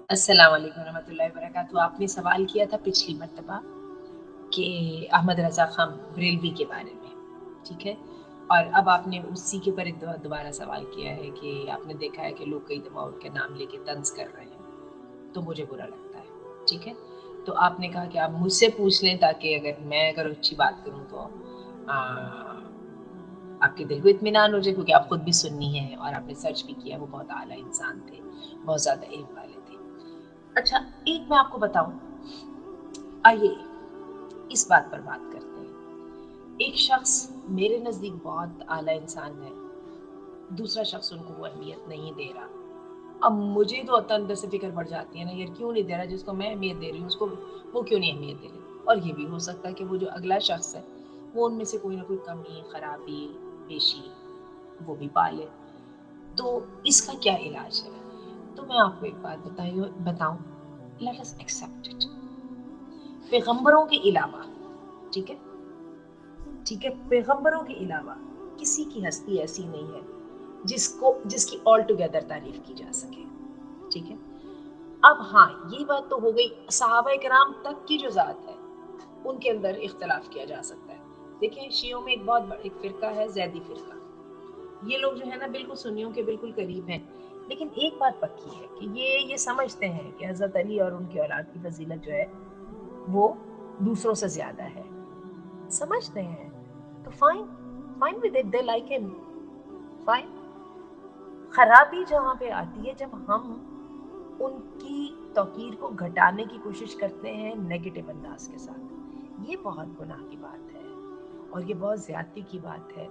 अस्सलाम वालेकुम रहमतुल्लाहि व बरकातहू। आपने सवाल किया था पिछली मर्तबा कि अहमद रज़ा ख़ान बरेलवी के बारे में, ठीक है? और अब आपने उसी के ऊपर एक दोबारा सवाल किया है कि आपने देखा है कि लोग कई दफ़ा उनके नाम लेके तंज़ कर रहे हैं, तो मुझे बुरा लगता है, ठीक है? तो आपने कहा कि आप मुझसे पूछ लें ताकि अगर अच्छी बात करूँ तो आपके दिल को इत्मीनान हो जाए, क्योंकि आप खुद भी सुन्नी हैं और आपने सर्च भी किया, वो बहुत आला इंसान थे, बहुत ज़्यादा इल्म वाले थे। अच्छा, एक मैं आपको बताऊँ, आइए इस बात पर बात करते हैं। एक शख्स मेरे नज़दीक बहुत आला इंसान है, दूसरा शख्स उनको वो अहमियत नहीं दे रहा। अब मुझे तो अंदर से फ़िक्र पड़ जाती है ना, यार क्यों नहीं दे रहा, जिसको मैं अहमियत दे रही हूँ उसको वो क्यों नहीं अहमियत दे रहे। और ये भी हो सकता है कि वो जो अगला शख्स है, वो उनमें से कोई ना कोई कमी, खराबी, पेशी वो भी पाले। तो इसका क्या इलाज है? तो मैं आपको एक बात बताऊँ, लेट अस एक्सेप्ट इट। पैगंबरों के अलावा, ठीक है? ठीक है, पैगंबरों के अलावा किसी की हस्ती ऐसी नहीं है जिसकी ऑल टुगेदर तारीफ की जा सके, ठीक है? अब हाँ, ये बात तो हो गई, सहाबा किराम तक की जो ज़ात है, उनके अंदर इख्तिलाफ किया जा सकता है। देखिए, शियों में एक फ़िरका है, ज़ैदी फ़िरका। ये लोग जो है ना बिल्कुल सुन्नियों के बिल्कुल करीब हैं। लेकिन एक बात पक्की है कि ये समझते हैं कि हज़रत अली और उनकी औलाद की फ़ज़ीलत जो है, वो दूसरों से ज़्यादा है। समझते हैं, तो fine, fine with it, they like him, fine. खराबी जहाँ पे आती है जब हम उनकी तौकीर को घटाने की कोशिश करते हैं नेगेटिव अंदाज के साथ, ये बहुत गुनाह की बात है और ये बहुत ज़्यादती की बात है।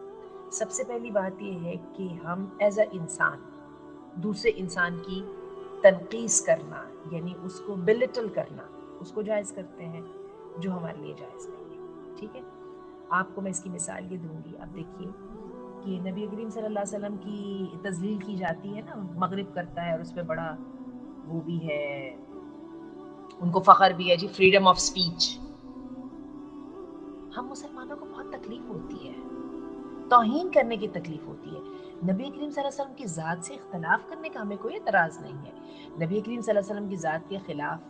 सबसे पहली बात ये है कि हम एज अ इंसान दूसरे इंसान की तनकीस करना, यानी उसको बिलिटल करना, उसको जायज़ करते हैं, जो हमारे लिए जायज़ नहीं है, ठीक है? आपको मैं इसकी मिसाल ये दूंगी। अब देखिए कि नबी करीम सल्लल्लाहु अलैहि वसल्लम की तज़लील की जाती है ना, मगरिब करता है और उसमें बड़ा वो भी है, उनको फ़ख्र भी है जी, फ्रीडम ऑफ स्पीच। हम मुसलमानों को बहुत तकलीफ होती है, तौहीन करने की तकलीफ होती है। नबी करीम सल्लल्लाहु अलैहि वसल्लम की ज़ात से इख्तिलाफ करने का हमें कोई एतराज़ नहीं है। नबी करीम सल्लल्लाहु अलैहि वसल्लम की ज़ात के खिलाफ,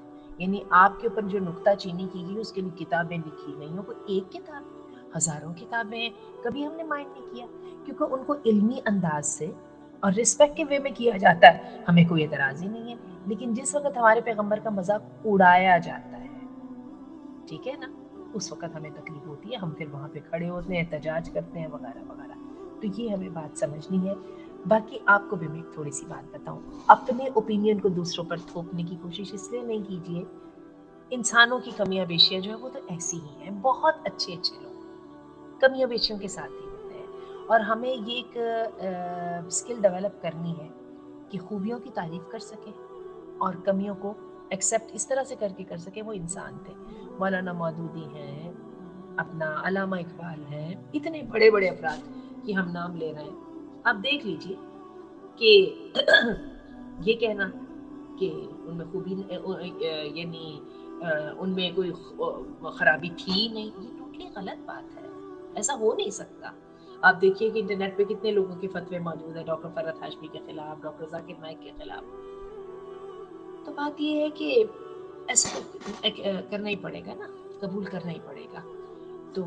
यानी आपके ऊपर जो नुक्ताचीनी की गई उसके लिए किताबें लिखी गई हैं, कोई एक किताब, हज़ारों किताबें हैं, कभी हमने माइंड नहीं किया, क्योंकि उनको इल्मी अंदाज से और रिस्पेक्ट के वे में किया जाता है, हमें कोई एतराज़ ही नहीं है। लेकिन जिस वक़्त हमारे पैगंबर का मज़ाक उड़ाया जाता है, ठीक है ना, उस वक़्त हमें तकलीफ होती है, हम फिर वहाँ पे खड़े होते हैं, एहतजाज करते हैं वगैरह-वगैरह। तो ये हमें बात समझनी है। बाकी आपको भी मैं एक थोड़ी-सी बात बताऊँ, अपने ओपिनियन को दूसरों पर थोपने की कोशिश इसलिए नहीं कीजिए। इंसानों की कमियाँ-पेशियाँ जो हैं वो तो ऐसी ही हैं, बहुत अच्छे-अच्छे लोग कमियों-पेशियों के साथ ही होते हैं और हमें ये एक स्किल डेवलप करनी है कि खूबियों की तारीफ़ कर सकें और कमियों को एक्सेप्ट इस तरह से करके कर सके, वो इंसान थे। मौलाना मौदूदी हैं, अपना अलामा इकबाल हैं, इतने बड़े-बड़े अफ़राद कि हम नाम ले रहे हैं। आप देख लीजिए कि ये कहना कि उनमें खूबी यानी उनमें कोई खराबी थी ही नहीं, ये टोटली गलत बात है। ऐसा हो नहीं सकता। आप देखिए कि इंटरनेट पे कितने लोगों के फतवे मौजूद हैं, डॉक्टर फरहत हाशमी के खिलाफ, डॉक्टर जाकिर नाइक के खिलाफ। तो बात ये है कि ऐसा तो करना ही पड़ेगा ना, कबूल करना ही पड़ेगा। तो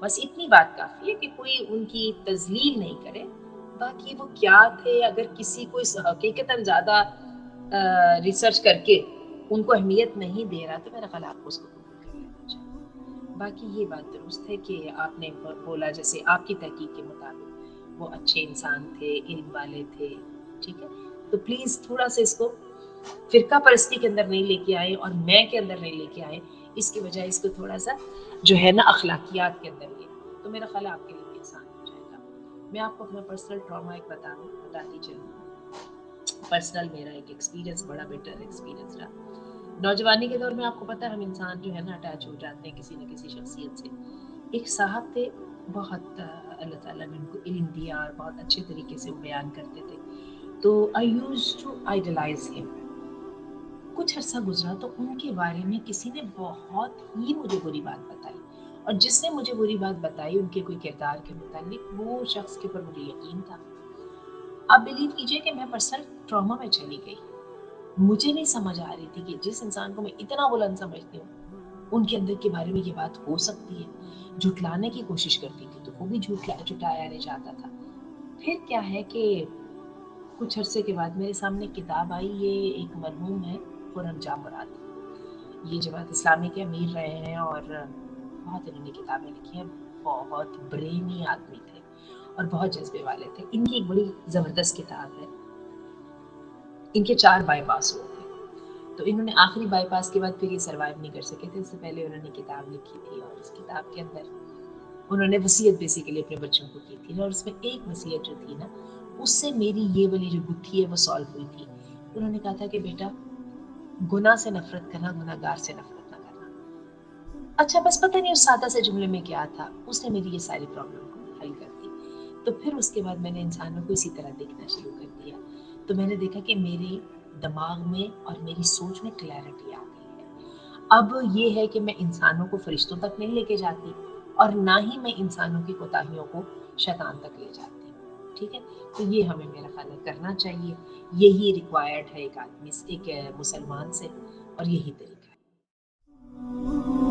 बस इतनी बात काफ़ी है कि कोई उनकी तज़लील नहीं करे। बाकी वो क्या थे, अगर किसी को इस हकीकतन ज़्यादा रिसर्च करके उनको अहमियत नहीं दे रहा, तो मेरा ख़्याल आपको उसको कबूल कर लेना चाहिए। बाकी ये बात दुरुस्त है कि आपने बोला, जैसे आपकी तहकीक के मुताबिक वो अच्छे इंसान थे, इल्म वाले थे, ठीक है? तो प्लीज़ थोड़ा-सा इसको फ़िरका परस्ती के अंदर नहीं लेके आए और मैं के अंदर नहीं लेके आए। इसकी बजाय इसको थोड़ा-सा जो है ना अखलाकियात के अंदर ले आए, तो मेरा ख़्याल है आपके लिए भी आसान हो जाएगा। मैं आपको अपना पर्सनल ट्रॉमा एक बताती चलूँ। पर्सनल मेरा एक एक्सपीरियंस, बड़ा बेटर एक्सपीरियंस रहा। नौजवानी के दौर में आपको पता है हम इंसान जो है ना अटैच हो जाते हैं किसी न किसी शख्सियत से। एक साहब थे, बहुत अल्लाह ताला ने उनको इल्म दिया और बहुत अच्छे तरीके से वो बयान करते थे। तो I used to idealise him. कुछ अरसा गुजरा तो उनके बारे में किसी ने बहुत ही मुझे बुरी बात बताई, और जिसने मुझे बुरी बात बताई उनके कोई किरदार के मुतालिक, वो शख्स के ऊपर मुझे यकीन था। आप बिलीव कीजिए कि मैं पर्सनल ट्रॉमा में चली गई। मुझे नहीं समझ आ रही थी कि जिस इंसान को मैं इतना बुलंद समझती हूँ उनके अंदर के बारे में ये बात हो सकती है। झुठलाने की कोशिश करती थी तो वो भी झुठाया नहीं जाता था। फिर क्या है कि कुछ अरसे के बाद मेरे सामने किताब आई, ये एक मरहूम है खुर्रम जामुराद, ये जमात इस्लामी के अमीर रहे हैं और बहुत इन्होंने किताबें लिखी हैं। बहुत ब्रेनी आदमी थे और बहुत जज्बे वाले थे। इनकी एक बड़ी ज़बरदस्त किताब है, इनके 4 बाईपास हुए थे। तो इन्होंने आखिरी बाईपास के बाद फिर ये सर्वाइव नहीं कर सके थे, इससे पहले उन्होंने किताब लिखी थी और उस किताब के अंदर उन्होंने वसीयत बेसिकली अपने बच्चों को की थी ना, और उसमें एक वसीयत जो थी ना, उससे मेरी ये वाली जो गुत्थी है वो सॉल्व हुई थी। उन्होंने कहा था कि बेटा, गुनाह से नफरत करना, गुनाहगार से नफरत ना करना। अच्छा, बस पता नहीं उस सादा से जुमले में क्या था, उसने मेरी ये सारी प्रॉब्लम को हल कर दी। तो फिर उसके बाद मैंने इंसानों को इसी तरह देखना शुरू कर दिया। तो मैंने देखा कि मेरे दिमाग में और मेरी सोच में क्लैरिटी आ गई है। अब ये है कि मैं इंसानों को फरिश्तों तक नहीं लेके जाती और ना ही मैं इंसानों की कोताहियों को शैतान तक ले जाती हूँ। ठीक है, तो ये हमें मेरा ख्याल है करना चाहिए। यही रिक्वायर्ड है एक आदमी से, एक मुसलमान से, और यही तरीका है।